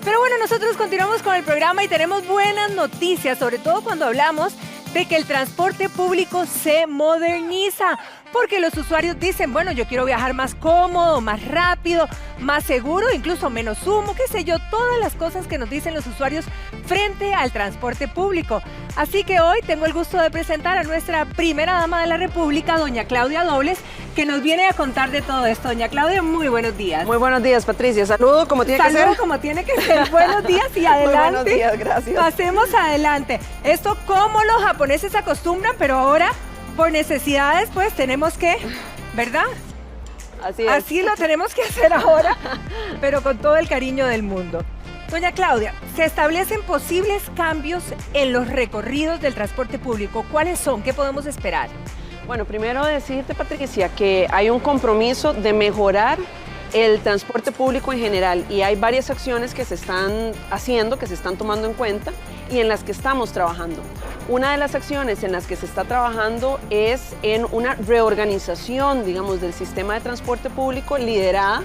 Pero bueno, nosotros continuamos con el programa y tenemos buenas noticias, sobre todo cuando hablamos de que el transporte público se moderniza, porque los usuarios dicen, bueno, yo quiero viajar más cómodo, más rápido, más seguro, incluso menos humo, qué sé yo, todas las cosas que nos dicen los usuarios frente al transporte público. Así que hoy tengo el gusto de presentar a nuestra primera dama de la República, doña Claudia Dobles, que nos viene a contar de todo esto. Doña Claudia, muy buenos días. Muy buenos días, Patricia. Saludo como tiene que ser. Saludo como tiene que ser. Buenos días y adelante. Muy buenos días, gracias. Pasemos adelante. Esto como los japoneses acostumbran, pero ahora por necesidades pues tenemos que, ¿verdad? Así es. Así lo tenemos que hacer ahora, pero con todo el cariño del mundo. Doña Claudia, se establecen posibles cambios en los recorridos del transporte público. ¿Cuáles son? ¿Qué podemos esperar? Bueno, primero decirte, Patricia, que hay un compromiso de mejorar el transporte público en general y hay varias acciones que se están haciendo, que se están tomando en cuenta y en las que estamos trabajando. Una de las acciones en las que se está trabajando es en una reorganización, digamos, del sistema de transporte público liderada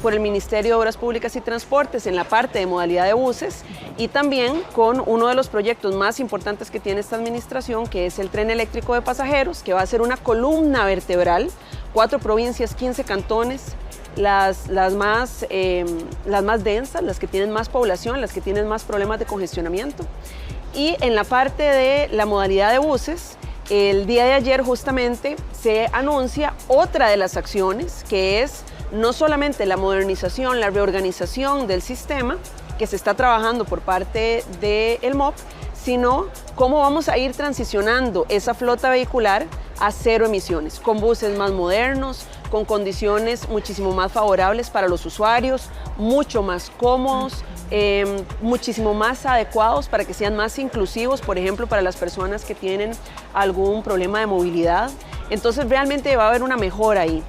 por el Ministerio de Obras Públicas y Transportes en la parte de modalidad de buses y también con uno de los proyectos más importantes que tiene esta administración, que es el tren eléctrico de pasajeros, que va a ser una columna vertebral, 4 provincias, 15 cantones, las más densas, las que tienen más población, las que tienen más problemas de congestionamiento. Y en la parte de la modalidad de buses, el día de ayer justamente se anuncia otra de las acciones, que es no solamente la modernización, la reorganización del sistema que se está trabajando por parte del MOP, sino cómo vamos a ir transicionando esa flota vehicular a cero emisiones, con buses más modernos, con condiciones muchísimo más favorables para los usuarios, mucho más cómodos, muchísimo más adecuados para que sean más inclusivos, por ejemplo, para las personas que tienen algún problema de movilidad. Entonces realmente va a haber una mejora ahí.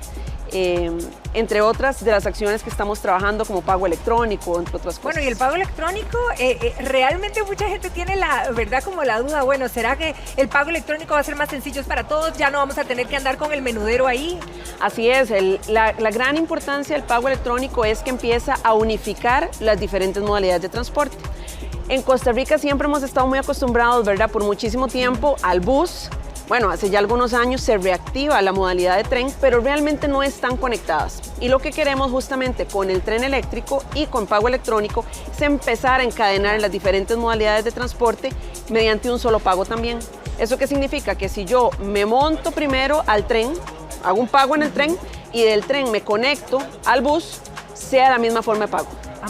Entre otras de las acciones que estamos trabajando como pago electrónico, entre otras cosas. Bueno, y el pago electrónico, realmente mucha gente tiene la verdad como la duda, bueno, ¿será que el pago electrónico va a ser más sencillo para todos? ¿Ya no vamos a tener que andar con el menudero ahí? Así es, la gran importancia del pago electrónico es que empieza a unificar las diferentes modalidades de transporte. En Costa Rica siempre hemos estado muy acostumbrados, ¿verdad?, por muchísimo tiempo al bus. Bueno, hace ya algunos años se reactiva la modalidad de tren, pero realmente no están conectadas. Y lo que queremos justamente con el tren eléctrico y con pago electrónico es empezar a encadenar las diferentes modalidades de transporte mediante un solo pago también. ¿Eso qué significa? Que si yo me monto primero al tren, hago un pago en el tren y del tren me conecto al bus, sea la misma forma de pago.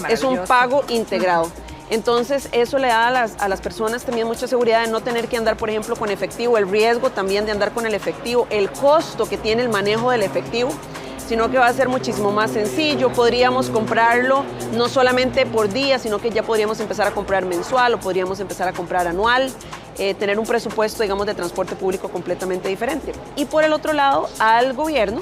Es un pago integrado. Entonces eso le da a las personas también mucha seguridad de no tener que andar, por ejemplo, con efectivo, el riesgo también de andar con el efectivo, el costo que tiene el manejo del efectivo, sino que va a ser muchísimo más sencillo. Podríamos comprarlo no solamente por día, sino que ya podríamos empezar a comprar mensual o podríamos empezar a comprar anual, tener un presupuesto, digamos, de transporte público completamente diferente. Y por el otro lado, al gobierno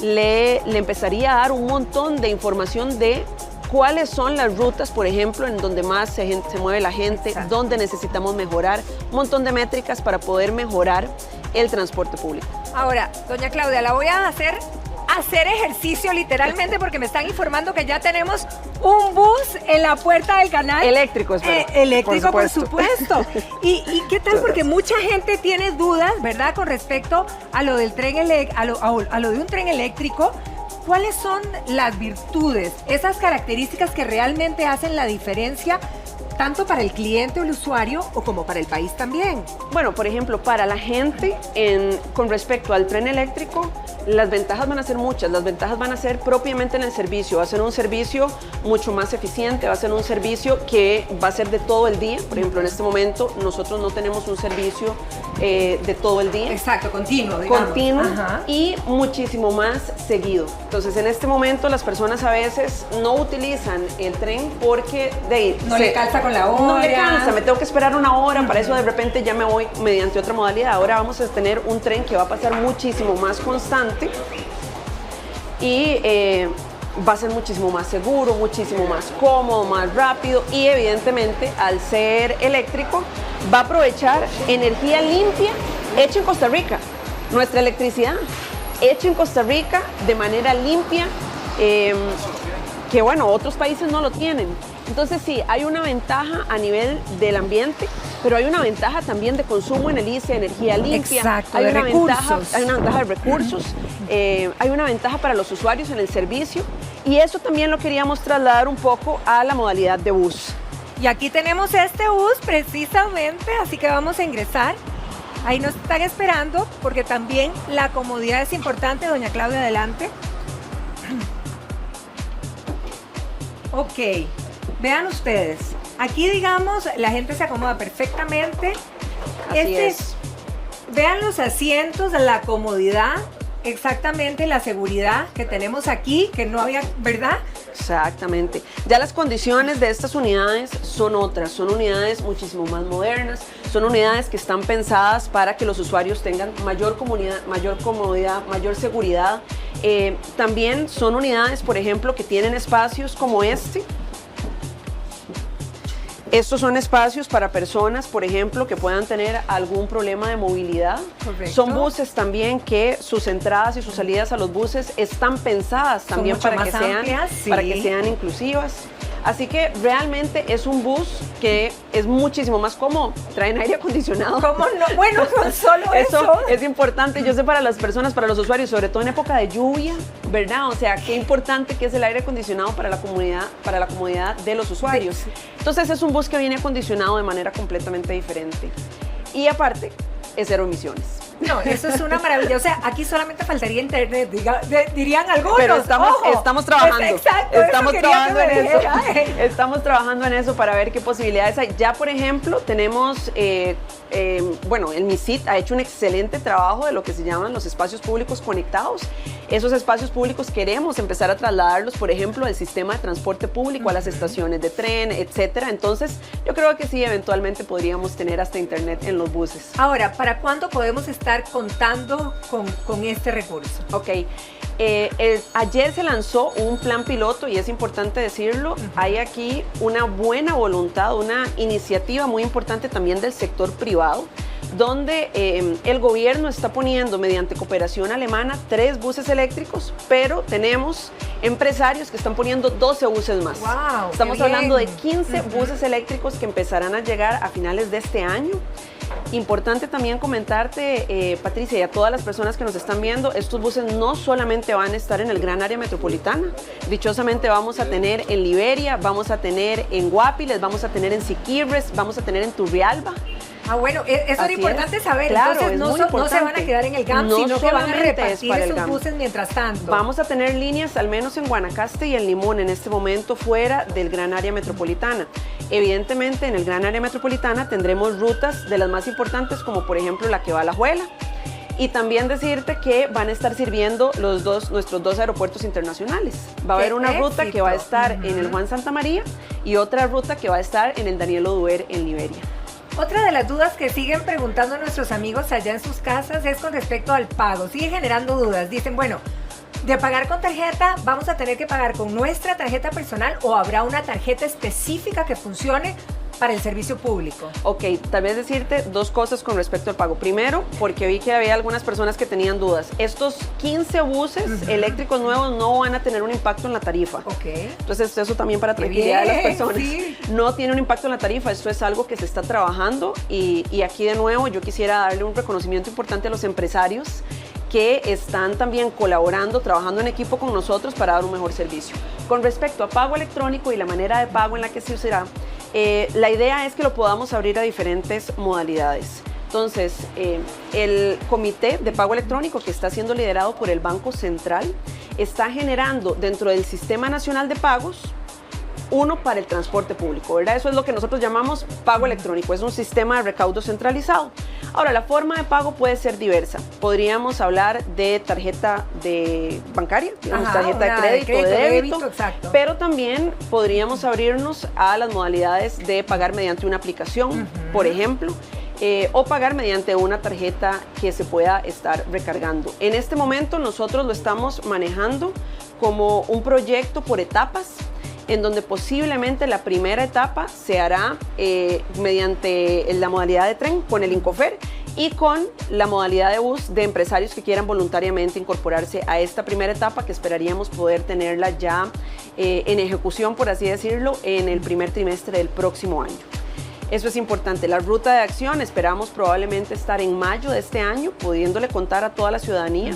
le empezaría a dar un montón de información de cuáles son las rutas, por ejemplo, en donde más se mueve la gente, dónde necesitamos mejorar, un montón de métricas para poder mejorar el transporte público. Ahora, doña Claudia, la voy a hacer ejercicio literalmente porque me están informando que ya tenemos un bus en la puerta del canal. Eléctrico, espero. Eléctrico, por supuesto. ¿Y qué tal? Porque mucha gente tiene dudas, ¿verdad?, con respecto a lo del tren a lo de un tren eléctrico. ¿Cuáles son las virtudes, esas características que realmente hacen la diferencia tanto para el cliente o el usuario o como para el país también? Bueno, por ejemplo, para la gente, con respecto al tren eléctrico, las ventajas van a ser muchas. Las ventajas van a ser propiamente en el servicio. Va a ser un servicio mucho más eficiente, va a ser un servicio que va a ser de todo el día. Por ejemplo, en este momento nosotros no tenemos un servicio de todo el día. Exacto, continuo, digamos. Continuo. Ajá. Y muchísimo más seguido. Entonces, en este momento las personas a veces no utilizan el tren porque no le calza con la hora. No le cansa, me tengo que esperar una hora, para eso de repente ya me voy mediante otra modalidad. Ahora vamos a tener un tren que va a pasar muchísimo más constante y va a ser muchísimo más seguro, muchísimo más cómodo, más rápido y evidentemente al ser eléctrico va a aprovechar energía limpia hecha en Costa Rica, nuestra electricidad hecha en Costa Rica de manera limpia, que bueno, otros países no lo tienen. Entonces sí, hay una ventaja a nivel del ambiente, pero hay una ventaja también de consumo en el ICE, energía limpia. Exacto, hay de una recursos. hay una ventaja de recursos, hay una ventaja para los usuarios en el servicio, y eso también lo queríamos trasladar un poco a la modalidad de bus. Y aquí tenemos este bus precisamente, así que vamos a ingresar. Ahí nos están esperando porque también la comodidad es importante. Doña Claudia, adelante. Ok, vean ustedes. Aquí, digamos, la gente se acomoda perfectamente. Así es. Vean los asientos, la comodidad, exactamente la seguridad que tenemos aquí, que no había, ¿verdad? Exactamente. Ya las condiciones de estas unidades son otras, son unidades muchísimo más modernas, son unidades que están pensadas para que los usuarios tengan mayor comodidad, mayor seguridad. También son unidades, por ejemplo, que tienen espacios como este. Estos son espacios para personas, por ejemplo, que puedan tener algún problema de movilidad. Correcto. Son buses también que sus entradas y sus salidas a los buses están pensadas también para que sean inclusivas. Así que realmente es un bus que es muchísimo más cómodo. Traen aire acondicionado. ¿Cómo no? Bueno, con solo eso. Es importante, yo sé, para las personas, para los usuarios, sobre todo en época de lluvia, ¿verdad? O sea, qué importante que es el aire acondicionado para la comodidad de los usuarios. Entonces es un bus que viene acondicionado de manera completamente diferente. Y aparte, es cero emisiones. No, eso es una maravilla. O sea, aquí solamente faltaría internet, dirían algunos. Pero estamos trabajando. Exacto, estamos trabajando en eso. dijera. Estamos trabajando en eso para ver qué posibilidades hay. Ya, por ejemplo, tenemos, bueno, el MISIT ha hecho un excelente trabajo de lo que se llaman los espacios públicos conectados. Esos espacios públicos queremos empezar a trasladarlos, por ejemplo, al sistema de transporte público, a las estaciones de tren, etcétera. Entonces, yo creo que sí, eventualmente podríamos tener hasta internet en los buses. Ahora, ¿para cuándo podemos estar contando con este recurso? Ok. Ayer se lanzó un plan piloto y es importante decirlo, hay aquí una buena voluntad, una iniciativa muy importante también del sector privado, donde el gobierno está poniendo mediante cooperación alemana 3 buses eléctricos, pero tenemos empresarios que están poniendo 12 buses más. Wow, estamos hablando de 15 buses eléctricos que empezarán a llegar a finales de este año. Importante también comentarte, Patricia, y a todas las personas que nos están viendo, estos buses no solamente van a estar en el gran área metropolitana, dichosamente vamos a tener en Liberia, vamos a tener en Guapiles, vamos a tener en Siquirres, vamos a tener en Turrialba. Ah, bueno, eso es importante saber. Claro, entonces no se van a quedar en el GAM, sino que van a repartir esos buses mientras tanto. Vamos a tener líneas, al menos en Guanacaste y en Limón, en este momento fuera del gran área metropolitana. Evidentemente, en el gran área metropolitana tendremos rutas de las más importantes, como por ejemplo la que va a Alajuela. Y también decirte que van a estar sirviendo nuestros 2 aeropuertos internacionales. Va a haber una ruta que va a estar en el Juan Santamaría y otra ruta que va a estar en el Daniel Oduber en Liberia. Otra de las dudas que siguen preguntando nuestros amigos allá en sus casas es con respecto al pago. Sigue generando dudas. Dicen, bueno, de pagar con tarjeta, ¿vamos a tener que pagar con nuestra tarjeta personal o habrá una tarjeta específica que funcione para el servicio público? Ok, tal vez decirte 2 cosas con respecto al pago. Primero, porque vi que había algunas personas que tenían dudas. Estos 15 buses eléctricos nuevos no van a tener un impacto en la tarifa. Ok. Entonces, eso también para tranquilidad de las personas. Sí. No tiene un impacto en la tarifa, esto es algo que se está trabajando y aquí de nuevo yo quisiera darle un reconocimiento importante a los empresarios que están también colaborando, trabajando en equipo con nosotros para dar un mejor servicio. Con respecto a pago electrónico y la manera de pago en la que se usará, la idea es que lo podamos abrir a diferentes modalidades. Entonces, el comité de pago electrónico que está siendo liderado por el Banco Central está generando dentro del Sistema Nacional de Pagos uno para el transporte público, ¿verdad? Eso es lo que nosotros llamamos pago electrónico, es un sistema de recaudo centralizado. Ahora, la forma de pago puede ser diversa. Podríamos hablar de tarjeta bancaria, digamos, tarjeta de crédito, de débito, exacto. Pero también podríamos abrirnos a las modalidades de pagar mediante una aplicación, por ejemplo, o pagar mediante una tarjeta que se pueda estar recargando. En este momento nosotros lo estamos manejando como un proyecto por etapas, en donde posiblemente la primera etapa se hará mediante la modalidad de tren con el Incofer y con la modalidad de bus de empresarios que quieran voluntariamente incorporarse a esta primera etapa, que esperaríamos poder tenerla ya en ejecución, por así decirlo, en el primer trimestre del próximo año. Eso es importante. La ruta de acción esperamos probablemente estar en mayo de este año, pudiéndole contar a toda la ciudadanía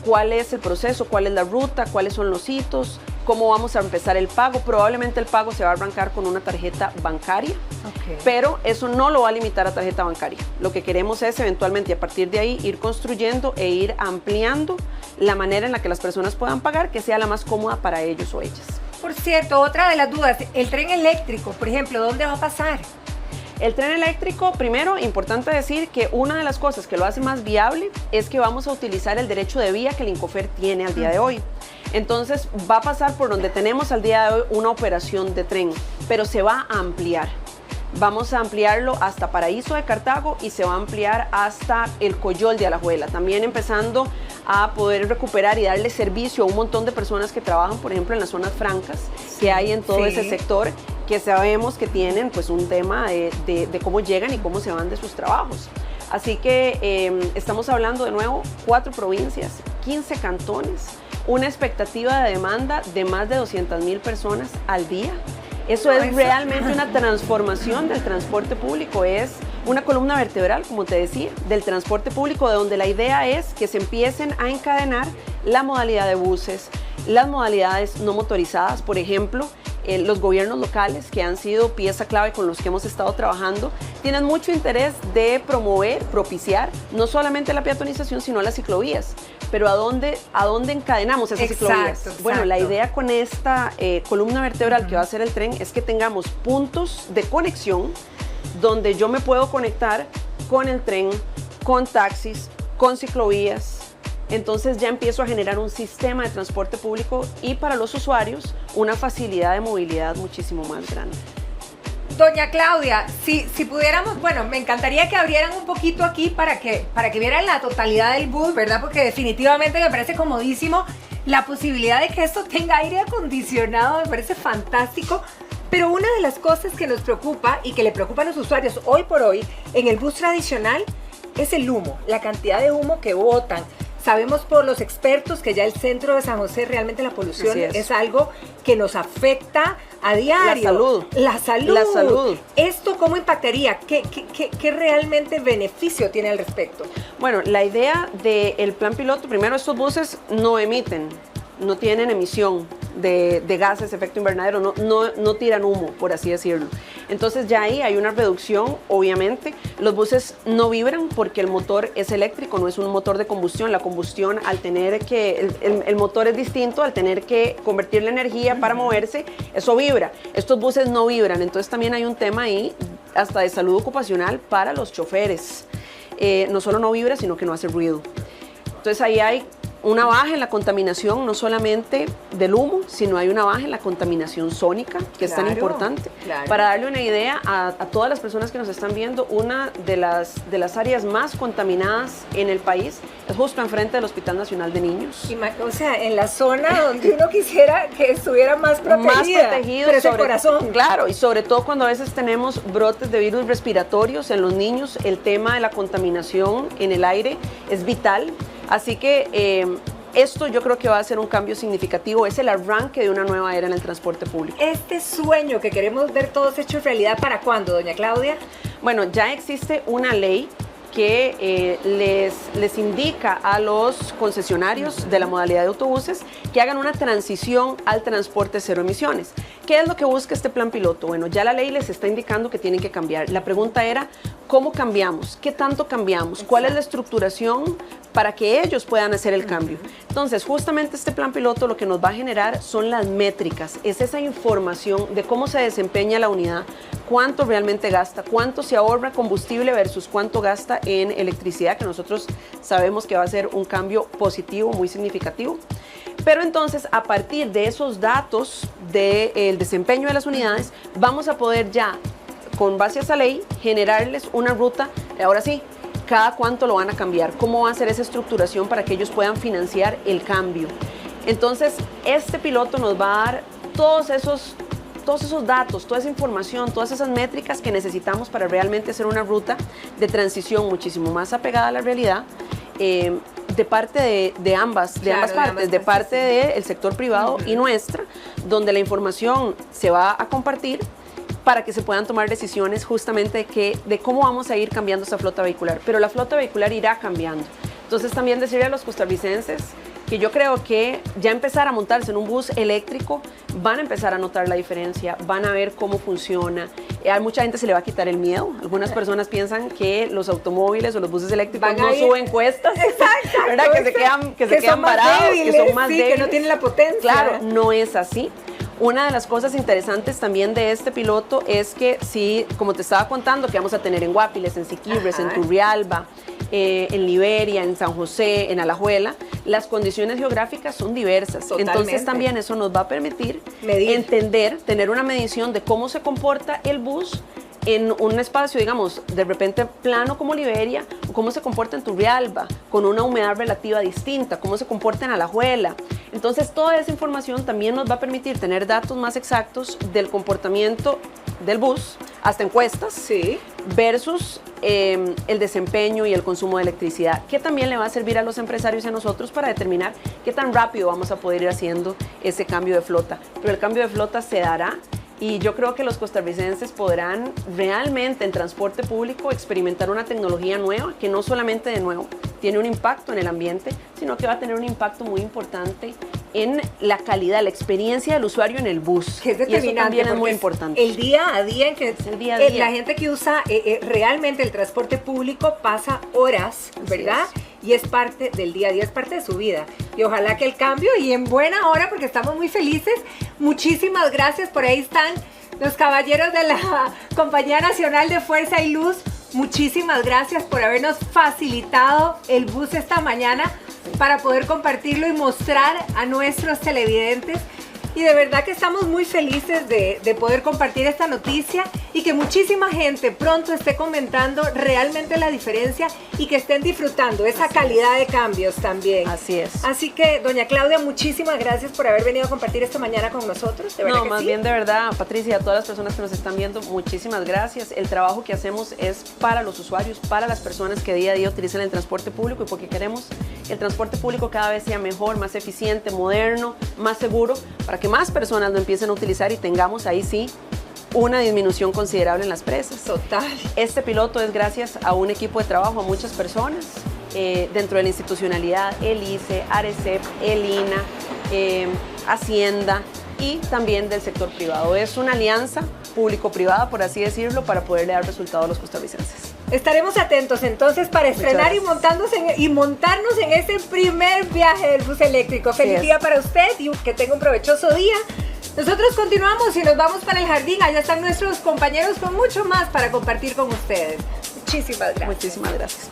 cuál es el proceso, cuál es la ruta, cuáles son los hitos, cómo vamos a empezar el pago. Probablemente el pago se va a arrancar con una tarjeta bancaria, pero eso no lo va a limitar a tarjeta bancaria. Lo que queremos es eventualmente, a partir de ahí, ir construyendo e ir ampliando la manera en la que las personas puedan pagar, que sea la más cómoda para ellos o ellas. Por cierto, otra de las dudas, el tren eléctrico, por ejemplo, ¿dónde va a pasar? El tren eléctrico, primero, importante decir que una de las cosas que lo hace más viable es que vamos a utilizar el derecho de vía que el Incofer tiene al día de hoy. Entonces, va a pasar por donde tenemos al día de hoy una operación de tren, pero se va a ampliar. Vamos a ampliarlo hasta Paraíso de Cartago y se va a ampliar hasta el Coyol de Alajuela, también empezando a poder recuperar y darle servicio a un montón de personas que trabajan, por ejemplo, en las zonas francas que hay en todo ese sector, que sabemos que tienen pues un tema de cómo llegan y cómo se van de sus trabajos. Así que estamos hablando de nuevo 4 provincias, 15 cantones, una expectativa de demanda de más de 200,000 personas al día. Eso es realmente una transformación del transporte público, es una columna vertebral, como te decía, del transporte público, de donde la idea es que se empiecen a encadenar la modalidad de buses, las modalidades no motorizadas, por ejemplo. Los gobiernos locales, que han sido pieza clave con los que hemos estado trabajando, tienen mucho interés de promover, propiciar, no solamente la peatonización, sino las ciclovías. Pero ¿a dónde encadenamos esas ciclovías? Bueno, la idea con esta columna vertebral que va a ser el tren es que tengamos puntos de conexión donde yo me puedo conectar con el tren, con taxis, con ciclovías. Entonces ya empiezo a generar un sistema de transporte público y para los usuarios una facilidad de movilidad muchísimo más grande. Doña Claudia, si pudiéramos, bueno, me encantaría que abrieran un poquito aquí para que vieran la totalidad del bus, ¿verdad? Porque definitivamente me parece comodísimo. La posibilidad de que esto tenga aire acondicionado me parece fantástico. Pero una de las cosas que nos preocupa y que le preocupa a los usuarios hoy por hoy en el bus tradicional es el humo, la cantidad de humo que botan. Sabemos por los expertos que ya el centro de San José realmente la polución es algo que nos afecta a diario. La salud. ¿Esto cómo impactaría? ¿Qué realmente beneficio tiene al respecto? Bueno, la idea del plan piloto, primero, estos buses no emiten, no tienen emisión de gases de efecto invernadero, no tiran humo, por así decirlo. Entonces ya ahí hay una reducción, obviamente. Los buses no vibran porque el motor es eléctrico, no es un motor de combustión. La combustión, al tener que, el motor es distinto, al tener que convertir la energía para moverse, eso vibra. Estos buses no vibran, entonces también hay un tema ahí hasta de salud ocupacional para los choferes. No solo no vibra, sino que no hace ruido. Entonces ahí hay una baja en la contaminación, no solamente del humo, sino hay una baja en la contaminación sónica, que es tan importante. Para darle una idea a todas las personas que nos están viendo, una de las áreas más contaminadas en el país es justo enfrente del Hospital Nacional de Niños. O sea, en la zona donde uno quisiera que estuviera más protegido, pero es el corazón. Claro, y sobre todo cuando a veces tenemos brotes de virus respiratorios en los niños, el tema de la contaminación en el aire es vital. Así que esto yo creo que va a ser un cambio significativo, es el arranque de una nueva era en el transporte público. Este sueño que queremos ver todos hecho realidad, ¿para cuándo, doña Claudia? Bueno, ya existe una ley que les indica a los concesionarios de la modalidad de autobuses que hagan una transición al transporte cero emisiones. ¿Qué es lo que busca este plan piloto? Bueno, ya la ley les está indicando que tienen que cambiar. La pregunta era, ¿cómo cambiamos? ¿Qué tanto cambiamos? ¿Cuál es la estructuración para que ellos puedan hacer el cambio? Entonces, justamente este plan piloto lo que nos va a generar son las métricas, es esa información de cómo se desempeña la unidad, cuánto realmente gasta, cuánto se ahorra combustible versus cuánto gasta en electricidad, que nosotros sabemos que va a ser un cambio positivo, muy significativo. Pero entonces, a partir de esos datos del desempeño de las unidades, vamos a poder ya, con base a esa ley, generarles una ruta, ahora sí, cada cuánto lo van a cambiar, cómo va a ser esa estructuración para que ellos puedan financiar el cambio. Entonces, este piloto nos va a dar todos esos todos esos datos, toda esa información, todas esas métricas que necesitamos para realmente hacer una ruta de transición muchísimo más apegada a la realidad, de parte de ambas partes, de parte del sector privado y nuestra, donde la información se va a compartir para que se puedan tomar decisiones justamente de cómo vamos a ir cambiando esta flota vehicular. Pero la flota vehicular irá cambiando. Entonces también decirle a los costarricenses que yo creo que ya empezar a montarse en un bus eléctrico van a empezar a notar la diferencia, van a ver cómo funciona. A mucha gente se le va a quitar el miedo. Algunas personas piensan que los automóviles o los buses eléctricos no suben cuestas, ¿verdad? Que se quedan varados, débiles, que son más débiles, que no tienen la potencia. Claro, no es así. Una de las cosas interesantes también de este piloto es que sí, como te estaba contando, que vamos a tener en Guapiles, en Siquirres, en Turrialba, en Liberia, en San José, en Alajuela, las condiciones geográficas son diversas. Totalmente. Entonces también eso nos va a permitir entender, tener una medición de cómo se comporta el bus en un espacio, digamos, de repente plano como Liberia, o cómo se comporta en Turrialba, con una humedad relativa distinta, cómo se comporta en Alajuela. Entonces, toda esa información también nos va a permitir tener datos más exactos del comportamiento del bus, hasta encuestas, versus el desempeño y el consumo de electricidad, que también le va a servir a los empresarios y a nosotros para determinar qué tan rápido vamos a poder ir haciendo ese cambio de flota. Pero el cambio de flota se dará. Y yo creo que los costarricenses podrán realmente en transporte público experimentar una tecnología nueva que no solamente de nuevo tiene un impacto en el ambiente, sino que va a tener un impacto muy importante en la calidad, la experiencia del usuario en el bus. Que es determinante, y eso también es muy importante. El día a día en que la gente que usa realmente el transporte público pasa horas, ¿verdad? Y es parte del día a día, es parte de su vida. Y ojalá que el cambio, y en buena hora, porque estamos muy felices. Muchísimas gracias, por ahí están los caballeros de la Compañía Nacional de Fuerza y Luz. Muchísimas gracias por habernos facilitado el bus esta mañana para poder compartirlo y mostrar a nuestros televidentes. Y de verdad que estamos muy felices de poder compartir esta noticia y que muchísima gente pronto esté comentando realmente la diferencia y que estén disfrutando esa calidad de cambios también. Así es. Así que, doña Claudia, muchísimas gracias por haber venido a compartir esta mañana con nosotros. De verdad más bien de verdad, Patricia, a todas las personas que nos están viendo, muchísimas gracias. El trabajo que hacemos es para los usuarios, para las personas que día a día utilizan el transporte público y porque queremos el transporte público cada vez sea mejor, más eficiente, moderno, más seguro, para que más personas lo empiecen a utilizar y tengamos ahí sí una disminución considerable en las presas. Total. Este piloto es gracias a un equipo de trabajo, a muchas personas dentro de la institucionalidad, el ICE, ARECEP, el INA, Hacienda y también del sector privado. Es una alianza público-privada, por así decirlo, para poderle dar resultado a los costarricenses. Estaremos atentos entonces para estrenar y montarnos en ese primer viaje del bus eléctrico. Feliz día para usted y que tenga un provechoso día. Nosotros continuamos y nos vamos para el jardín. Allá están nuestros compañeros con mucho más para compartir con ustedes. Muchísimas gracias. Muchísimas gracias.